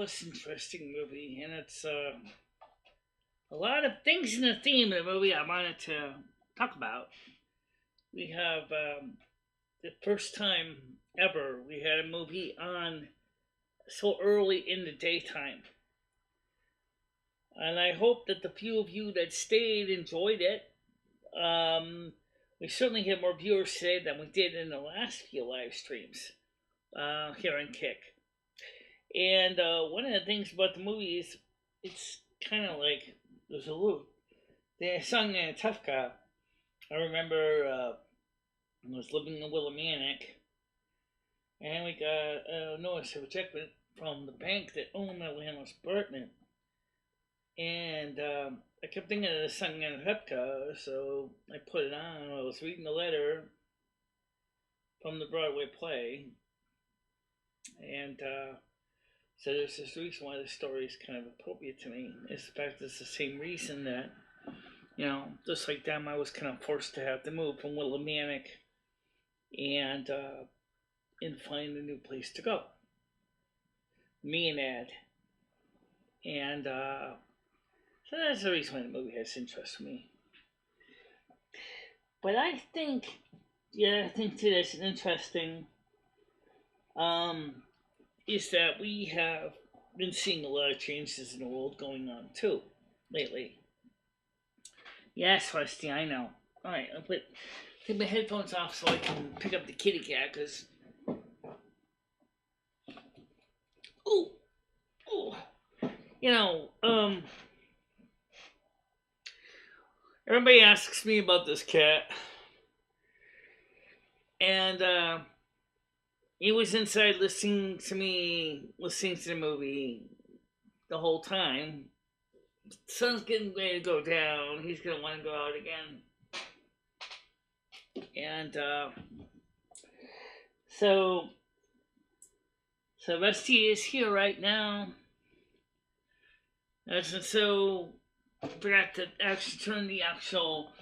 most interesting movie, and it's a lot of things in the theme of the movie I wanted to talk about. We have the first time ever we had a movie on so early in the daytime. And I hope that the few of you that stayed enjoyed it. We certainly had more viewers today than we did in the last few live streams here on Kick. And one of the things about the movie is it's kind of like there's a little. They sung in Tufka. I remember I was living in Willimantic, and we got a notice of ejectment from the bank that owned my landlord's apartment. And I kept thinking of the song in Tufka, so I put it on. I was reading the letter from the Broadway play, and so there's this reason why the story is kind of appropriate to me. It's the fact that it's the same reason that, just like them, I was kind of forced to have to move from Willimantic and find a new place to go. Me and Ed. And so that's the reason why the movie has interest for me. But I think too that's interesting is that we have been seeing a lot of changes in the world going on too lately. Yes, Rusty, I know. All right, I'll take my headphones off so I can pick up the kitty cat, because everybody asks me about this cat, and he was inside listening to the movie the whole time. The sun's getting ready to go down. He's gonna want to go out again, and so Rusty is here right now. And so I forgot to actually turn the actual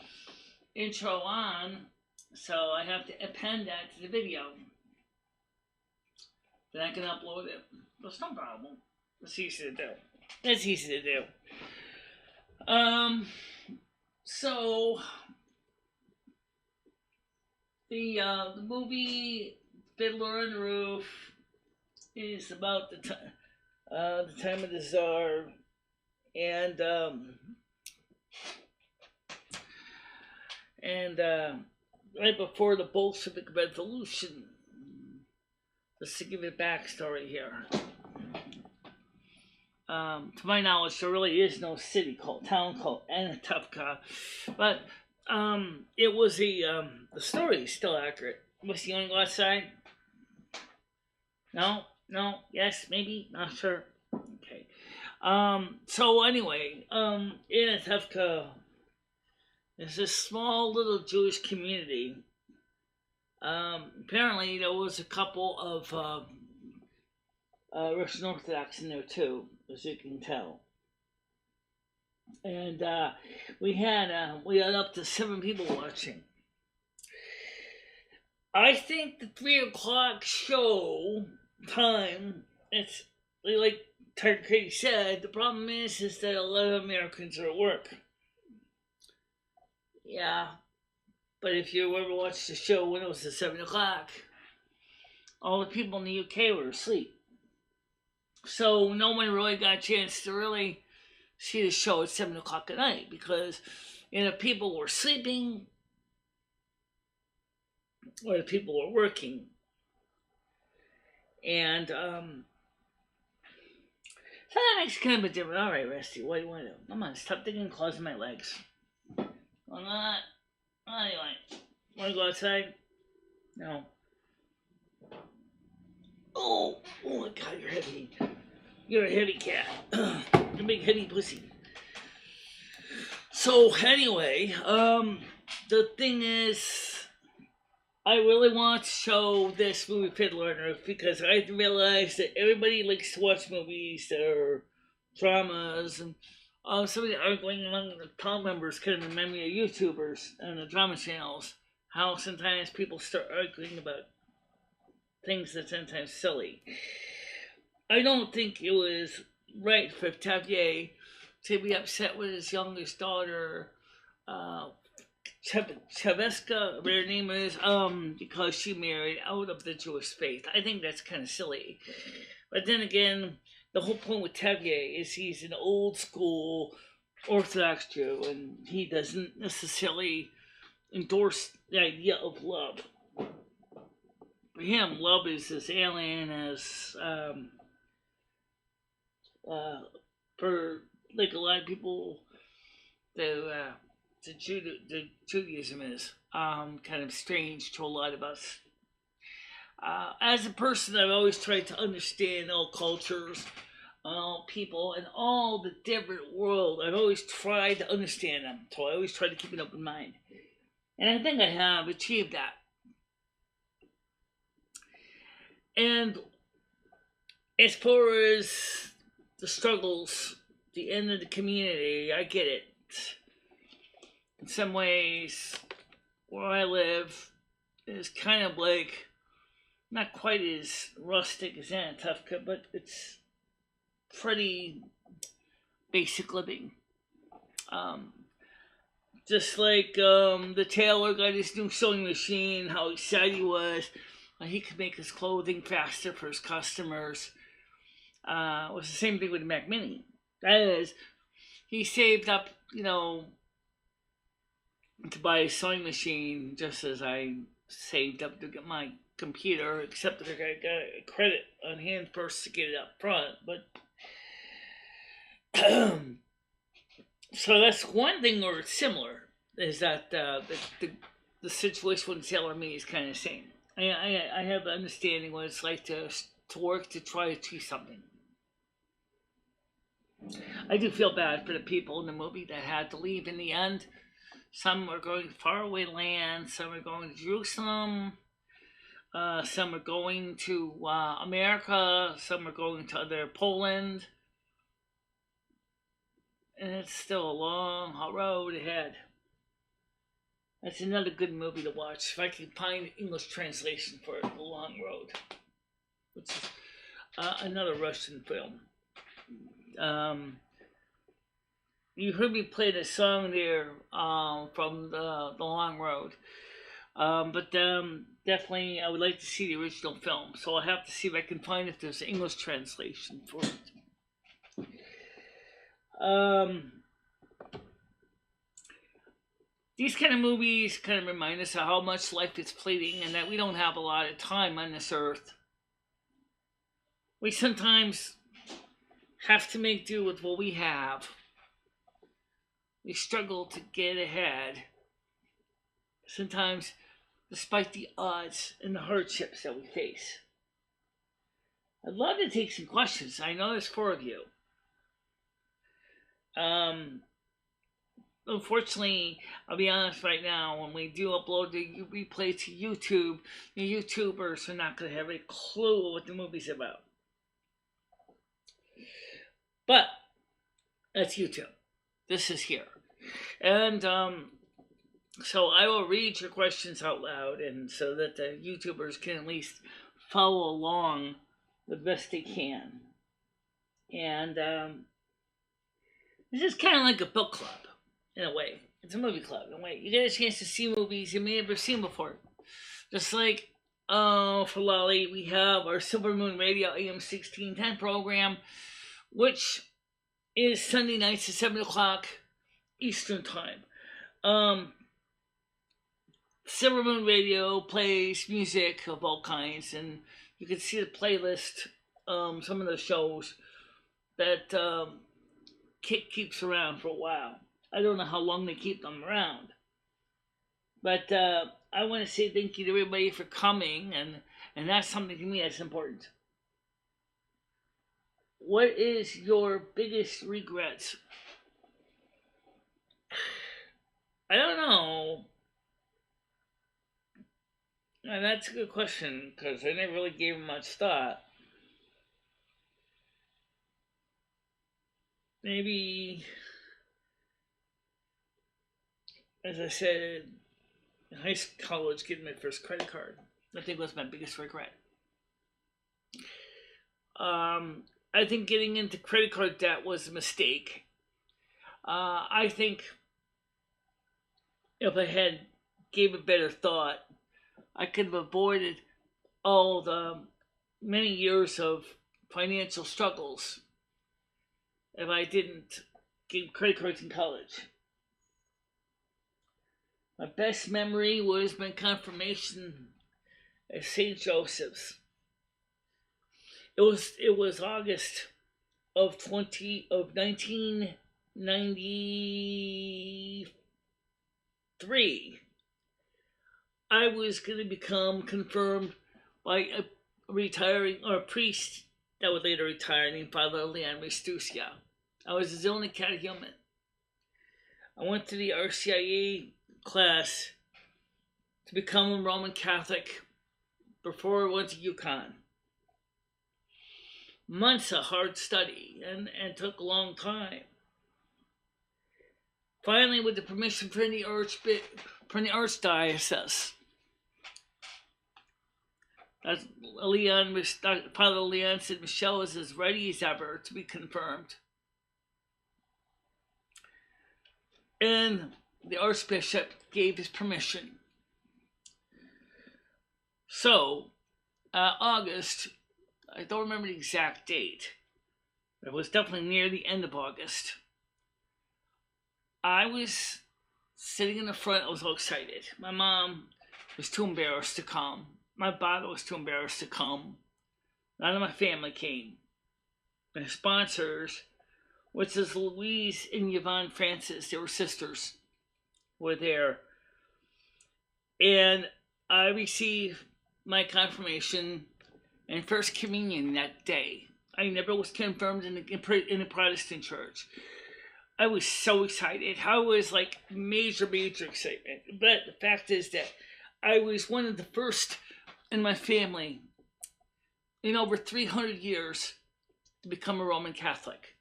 intro on, so I have to append that to the video. Then I can upload it. That's no problem. That's easy to do. So the movie Fiddler on the Roof is about the time of the Tsar, and right before the Bolshevik Revolution. Just to give you a backstory here. To my knowledge, there really is no town called Anatevka, but it was the story is still accurate. Was he going to go outside? No, yes, maybe, not sure. Okay. So anyway, Anatevka is this small little Jewish community. Apparently there was a couple of Russian Orthodox in there too, as you can tell. And we had up to 7 people watching. I think the 3:00 show time, it's like Tiger Katie said, the problem is that a lot of Americans are at work. Yeah. But if you ever watched the show when it was at 7 o'clock, all the people in the UK were asleep. So no one really got a chance to really see the show at 7 o'clock at night, because people were sleeping or the people were working. And so that makes kind of a difference. All right, Rusty, what do you want to do? Come on, stop digging claws in my legs. I'm not. Anyway, want to go outside? No. Oh my God, you're heavy. You're a heavy cat. You're a big heavy pussy. So anyway, the thing is, I really want to show this movie Fiddler on the Roof because I realized that everybody likes to watch movies that are dramas, and some of the arguing among the call members kind of remind me of YouTubers and the drama channels, how sometimes people start arguing about things that sometimes silly. I don't think it was right for Tavier to be upset with his youngest daughter, uh, Cheveska, whatever her name is, because she married out of the Jewish faith. I think that's kind of silly. But then again, the whole point with Tavier is he's an old school Orthodox Jew, and he doesn't necessarily endorse the idea of love. For him, love is as alien as uh, for like a lot of people, the Judaism is kind of strange to a lot of us. As a person, I've always tried to understand all cultures, all people, and all the different world. I've always tried to understand them, so I always try to keep an open mind, and I think I have achieved that. And as far as the struggles, the end of the community, I get it. In some ways, where I live is kind of like not quite as rustic as Anatufka, but it's pretty basic living. Um, just like the tailor got his new sewing machine, how excited he was. He could make his clothing faster for his customers. It was the same thing with the Mac Mini. That is, he saved up, to buy a sewing machine just as I saved up to get my computer, except that I got a credit on hand first to get it up front. But so that's one thing where it's similar, is that the situation with Taylor Me is kind of the same. I have an understanding what it's like to work to try to achieve something. I do feel bad for the people in the movie that had to leave in the end. Some are going to faraway lands, some are going to Jerusalem, some are going to America, some are going to other Poland. And it's still a long road ahead. That's another good movie to watch. If I can find English translation for it, The Long Road, which is another Russian film. You heard me play the song there from the Long Road. But definitely I would like to see the original film. So I'll have to see if I can find if there's an English translation for it. These kind of movies kind of remind us of how much life is fleeting and that we don't have a lot of time on this earth. We sometimes have to make do with what we have. We struggle to get ahead. Sometimes, despite the odds and the hardships that we face. I'd love to take some questions. I know there's 4 of you. Unfortunately, I'll be honest right now, when we do upload the replay to YouTube, the YouTubers are not going to have a clue what the movie's about. But, that's YouTube. This is here. And, so I will read your questions out loud, and so that the YouTubers can at least follow along the best they can. And, this is kind of like a book club. In a way, it's a movie club. In a way, you get a chance to see movies you may have never seen before. Just like, for Lolly, we have our Silvermoon Radio AM1610 program, which is Sunday nights at 7 o'clock Eastern Time. Silvermoon Radio plays music of all kinds, and you can see the playlist, some of the shows that Kit keeps around for a while. I don't know how long they keep them around. But I want to say thank you to everybody for coming, and that's something to me that's important. What is your biggest regrets? I don't know. And that's a good question, because I never really gave it much thought. Maybe, as I said, in high college, getting my first credit card. I think was my biggest regret. I think getting into credit card debt was a mistake. I think if I had gave it better thought, I could have avoided all the many years of financial struggles if I didn't get credit cards in college. My best memory was my confirmation at St. Joseph's. It was August of 1993. I was going to become confirmed by a retiring or a priest that would later retire named Father Leon Restucia. I was his only catechumen. I went to the RCIA class to become a Roman Catholic before I went to UConn. Months of hard study and took a long time. Finally, with the permission from the archdiocese, Father Leon said Michelle is as ready as ever to be confirmed. And the Archbishop gave his permission. So, August, I don't remember the exact date, but it was definitely near the end of August. I was sitting in the front, I was all excited. My mom was too embarrassed to come. My father was too embarrassed to come. None of my family came. My sponsors, which is Louise and Yvonne Francis, they were sisters, were there. And I received my confirmation and First Communion that day. I never was confirmed in a Protestant church. I was so excited. I was like major excitement. But the fact is that I was one of the first in my family in over 300 years to become a Roman Catholic.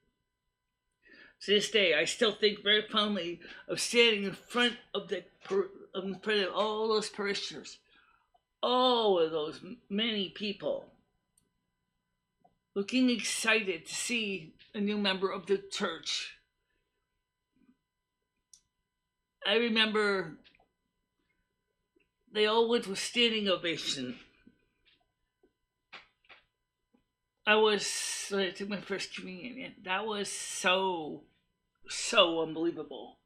To this day, I still think very fondly of standing in front of all those parishioners, all of those many people, looking excited to see a new member of the church. I remember they all went with standing ovation. I took my first communion, and that was so unbelievable.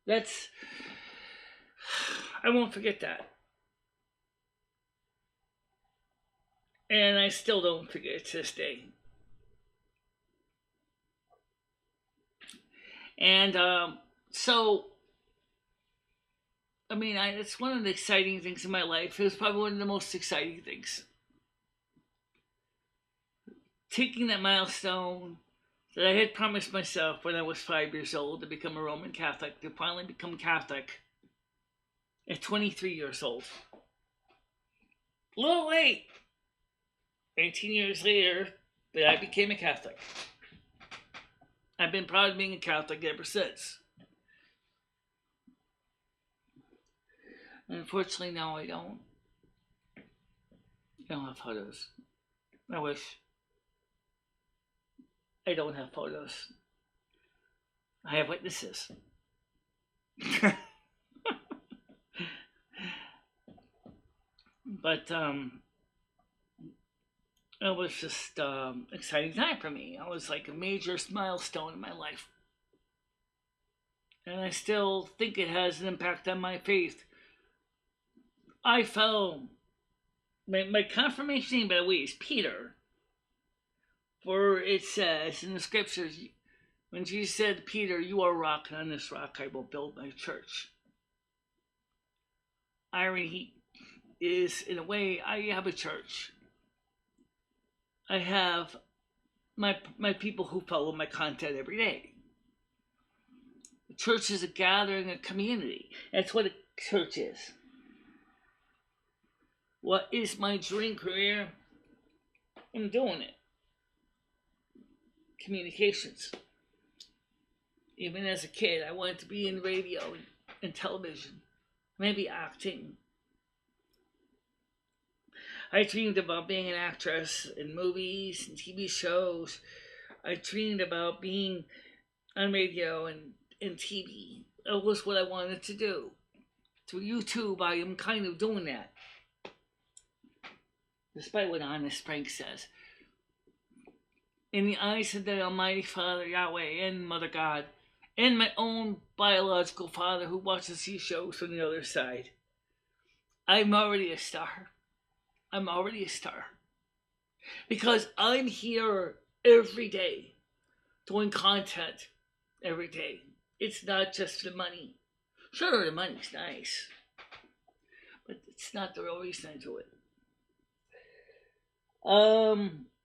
I won't forget that. And I still don't forget it to this day. And it's one of the exciting things in my life. It was probably one of the most exciting things. Taking that milestone that I had promised myself when I was 5 years old to become a Roman Catholic, to finally become Catholic at 23 years old. A little late. 18 years later, that I became a Catholic. I've been proud of being a Catholic ever since. Unfortunately, no, I don't. I don't have photos. I wish. I don't have photos. I have witnesses. But it was just exciting time for me. It was like a major milestone in my life. And I still think it has an impact on my faith. I fell. My confirmation name, by the way, is Peter. For it says in the scriptures, when Jesus said, Peter, you are a rock, and on this rock I will build my church. Irony is, in a way, I have a church. I have my people who follow my content every day. The church is a gathering, a community. That's what a church is. What is my dream career? I'm doing it. Communications. Even as a kid, I wanted to be in radio and television, maybe acting. I dreamed about being an actress in movies and TV shows. I dreamed about being on radio and TV. That was what I wanted to do. Through YouTube, I am kind of doing that. Despite what Honest Frank says. In the eyes of the Almighty Father, Yahweh, and Mother God, and my own biological father who watches these shows from the other side, I'm already a star. I'm already a star. Because I'm here every day doing content every day. It's not just the money. Sure, the money's nice, but it's not the real reason I do it.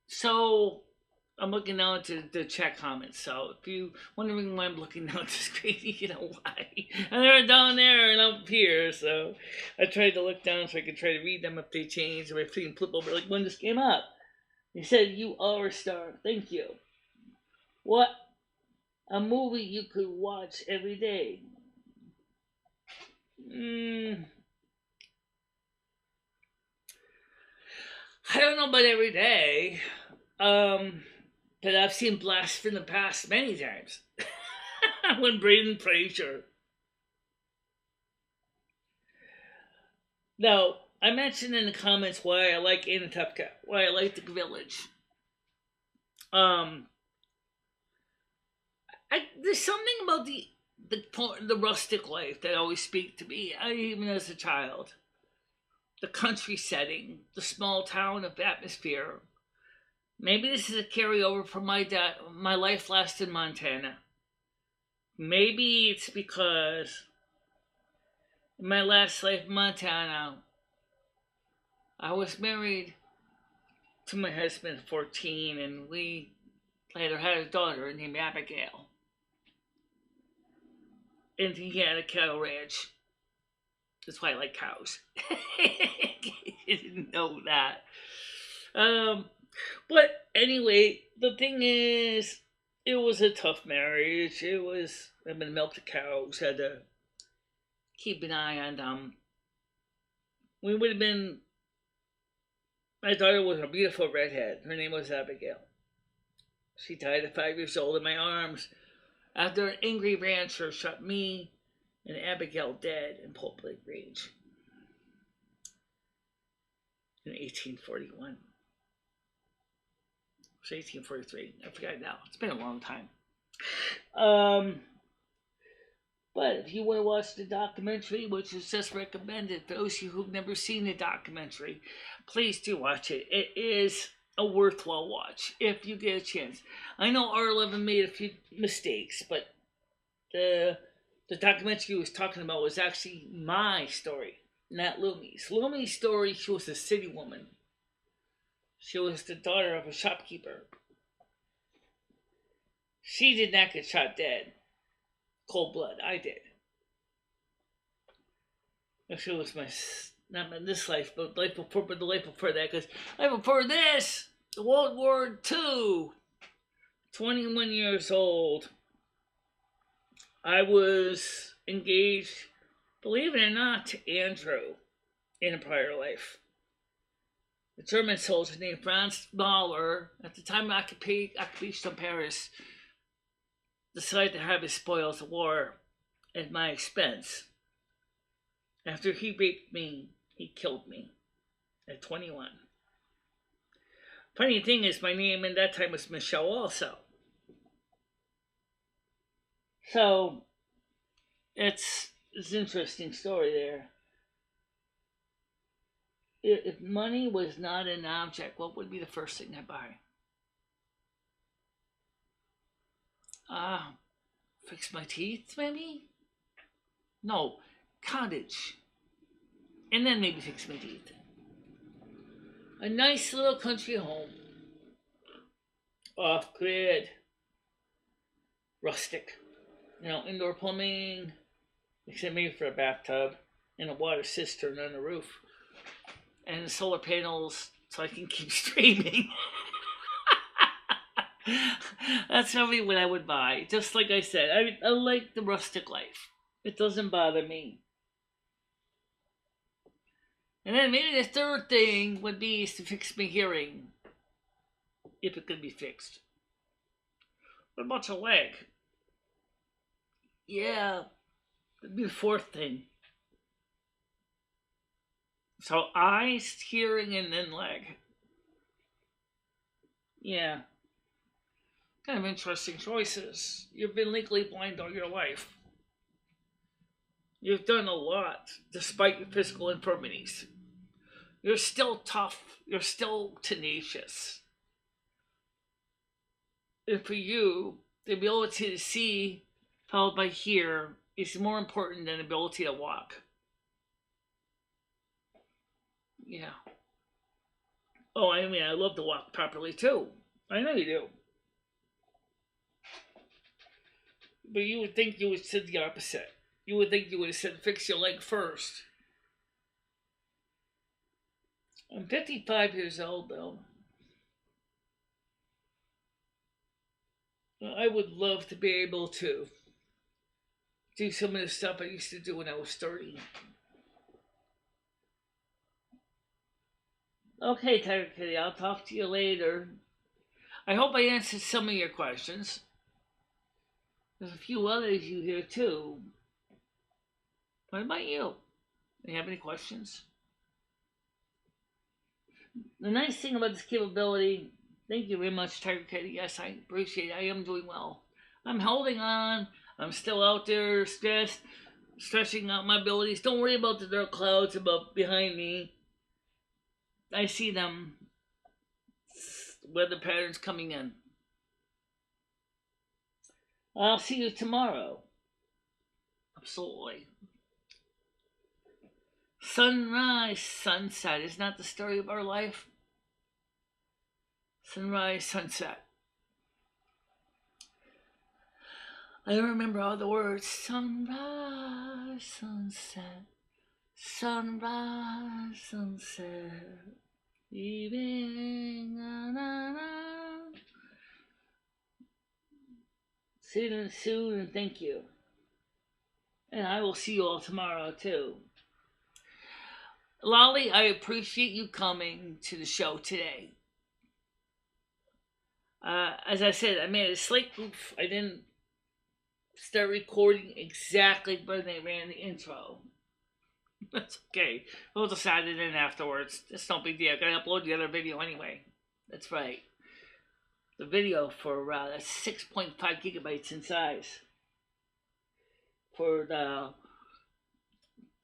So I'm looking down to the chat comments. So if you wondering why I'm looking down at the screen, you know why. And they're down there and up here. So I tried to look down so I could try to read them if they change or if they can flip over. Like one just came up. He said, "You are a star. Thank you. What a movie you could watch every day." I don't know about every day. But I've seen Blast from the Past many times. When Braden Fraser. Now, I mentioned in the comments why I like Anatupka, why I like the village. There's something about the rustic life that always speak to me, even as a child. The country setting, the small town of atmosphere. Maybe this is a carryover from my life last in Montana. Maybe it's because in my last life in Montana, I was married to my husband at 14, and we later had a daughter named Abigail. And he had a cattle ranch. That's why I like cows. You didn't know that. But anyway, the thing is, it was a tough marriage. It was, I've been milk the cows, had to keep an eye on them. We would have been, my daughter was a beautiful redhead. Her name was Abigail. She died at 5 years old in my arms after an angry rancher shot me and Abigail dead in Pope Lake Range in 1841. It was 1843. I forgot now. It's been a long time. But if you want to watch the documentary, which is just recommended for those of you who've never seen the documentary, please do watch it. It is a worthwhile watch if you get a chance. I know R11 made a few mistakes, but the documentary he was talking about was actually my story, not Lumi's. Lumi's story, she was a city woman. She was the daughter of a shopkeeper. She did not get shot dead. Cold blood. I did. Actually, it was not in this life, but the life before that, because life before this, World War II, 21 years old. I was engaged, believe it or not, to Andrew in a prior life. A German soldier named Franz Mahler, at the time of occupation of Paris, decided to have his spoils of war at my expense. After he raped me, he killed me at 21. Funny thing is, my name at that time was Michelle also. So, it's an interesting story there. If money was not an object, what would be the first thing I buy? Fix my teeth, maybe? No, cottage. And then maybe fix my teeth. A nice little country home. Off-grid. Rustic. Indoor plumbing, except maybe for a bathtub, and a water cistern on the roof. And solar panels so I can keep streaming. That's probably what I would buy. Just like I said, I like the rustic life. It doesn't bother me. And then maybe the third thing would be to fix my hearing, if it could be fixed. What about your leg? Yeah, that'd be the fourth thing. So eyes, hearing, and then leg. Yeah, kind of interesting choices. You've been legally blind all your life. You've done a lot despite your physical infirmities. You're still tough. You're still tenacious. And for you, the ability to see followed by hear is more important than the ability to walk. Yeah. Oh, I mean, I love to walk properly too. I know you do. But you would think you would said the opposite. You would think you would have said fix your leg first. I'm 55 years old though. I would love to be able to do some of the stuff I used to do when I was 30. Okay, Tiger Kitty, I'll talk to you later. I hope I answered some of your questions. There's a few others you hear too. What about you? Do you have any questions? The nice thing about this capability, thank you very much, Tiger Kitty. Yes, I appreciate it. I am doing well. I'm holding on. I'm still out there stressed, stretching out my abilities. Don't worry about the dark clouds above behind me. I see them. Weather patterns coming in. I'll see you tomorrow. Absolutely. Sunrise, sunset is not the story of our life. Sunrise, sunset. I don't remember all the words. Sunrise, sunset. Sunrise, sunset. Evening, na na na. See you soon and thank you. And I will see you all tomorrow too. Lolly, I appreciate you coming to the show today. As I said, I made a slight goof. I didn't start recording exactly when they ran the intro. That's okay. We'll decide it in afterwards. It's no big deal. I gotta upload the other video anyway. That's right. The video for that's 6.5 gigabytes in size. For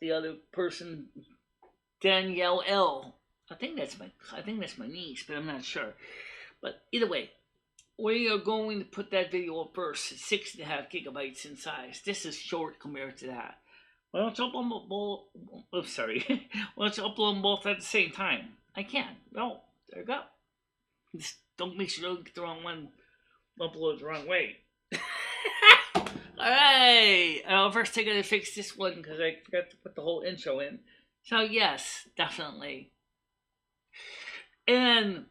the other person, Danielle L. I think that's my niece, but I'm not sure. But either way, we are going to put that video up first. It's 6.5 gigabytes in size. This is short compared to that. Why don't you upload them both? Oh, sorry. Why don't you upload them both at the same time? I can. No, there you go. Just don't make sure you don't get the wrong one. Upload the wrong way. Alright. First I gotta fix this one because I forgot to put the whole intro in. So yes, definitely. And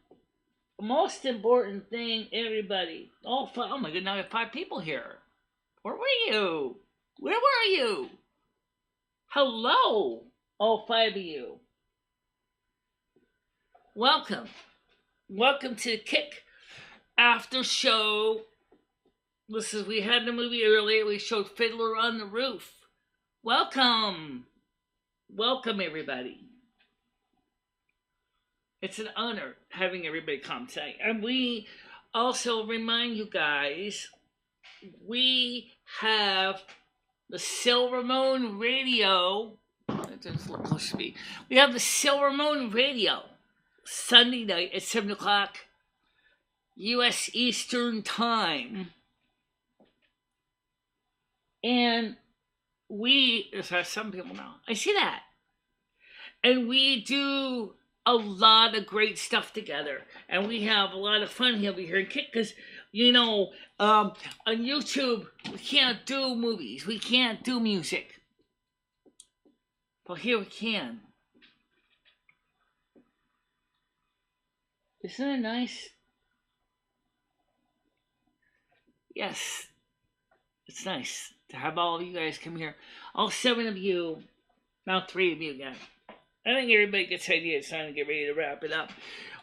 most important thing, everybody. Oh my god, now I have 5 people here. Where were you? Where were you? Hello, all 5 of you. Welcome. Welcome to the Kick After Show. We had the movie earlier. We showed Fiddler on the Roof. Welcome. Welcome, everybody. It's an honor having everybody come tonight. And we also remind you guys, we have the Silvermoon Radio. We have the Silvermoon Radio Sunday night at 7 o'clock U.S. Eastern Time. And some people know. I see that. And we do a lot of great stuff together. And we have a lot of fun here in Kick because, on YouTube, we can't do movies. We can't do music. But here we can. Isn't it nice? Yes. It's nice to have all of you guys come here. All 7 of you. Now 3 of you again. I think everybody gets the idea. It's time to get ready to wrap it up.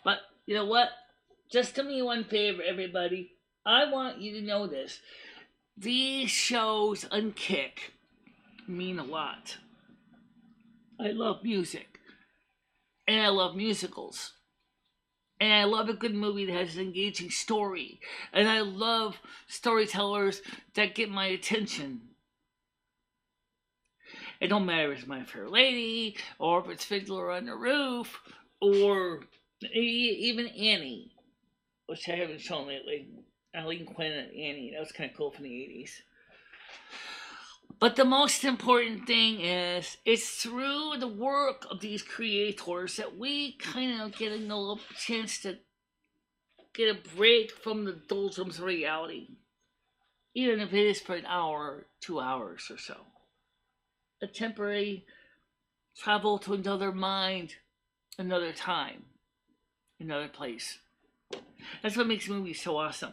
But you know what? Just do me one favor, everybody. I want you to know this. These shows on Kick mean a lot. I love music. And I love musicals. And I love a good movie that has an engaging story. And I love storytellers that get my attention. It don't matter if it's My Fair Lady, or if it's Fiddler on the Roof, or even Annie, which I haven't shown lately. Eileen Quinn and Annie. That was kind of cool from the 80s. But the most important thing is, it's through the work of these creators that we kind of get a little chance to get a break from the doldrums of reality. Even if it is for an hour, 2 hours or so. A temporary travel to another mind, another time, another place. That's what makes movies so awesome.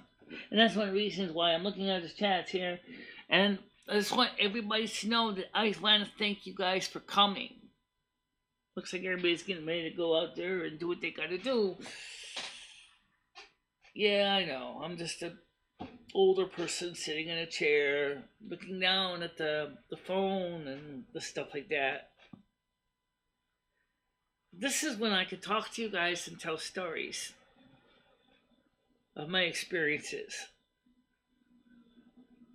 And that's one of the reasons why I'm looking at the chats here. And I just want everybody to know that I want to thank you guys for coming. Looks like everybody's getting ready to go out there and do what they gotta do. Yeah, I know. I'm just a older person sitting in a chair, looking down at the phone and the stuff like that. This is when I could talk to you guys and tell stories of my experiences.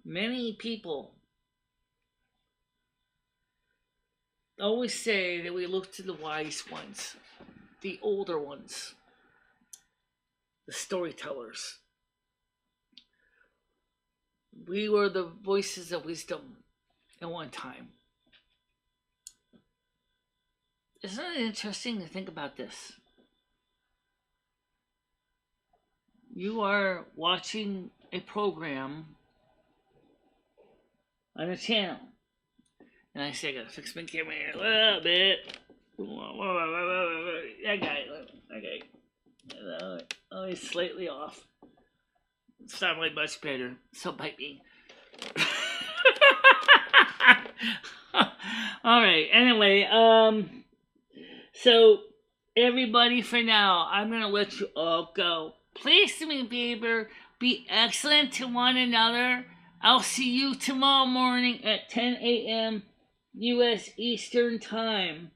Many people always say that we look to the wise ones, the older ones, the storytellers. We were the voices of wisdom at one time. Isn't it interesting to think about this? You are watching a program on a channel. And I say, I gotta fix my camera here a little bit. Okay. Oh, he's slightly off. It's not really much better. So bite me. Alright, anyway, so everybody for now, I'm gonna let you all go. Please do me a favor, be excellent to one another. I'll see you tomorrow morning at 10 a.m. U.S. Eastern Time.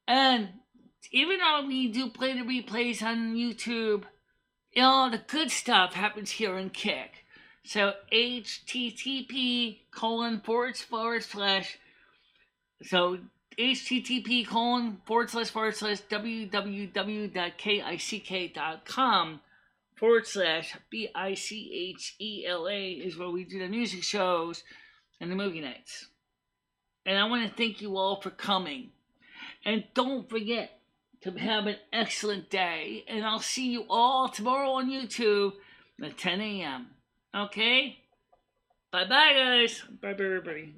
And even though we do play the replays on YouTube, all the good stuff happens here in Kick. So http://www.kick.com/BICHELA is where we do the music shows and the movie nights. And I want to thank you all for coming. And don't forget to have an excellent day. And I'll see you all tomorrow on YouTube at 10 a.m. Okay? Bye-bye, guys. Bye-bye, everybody.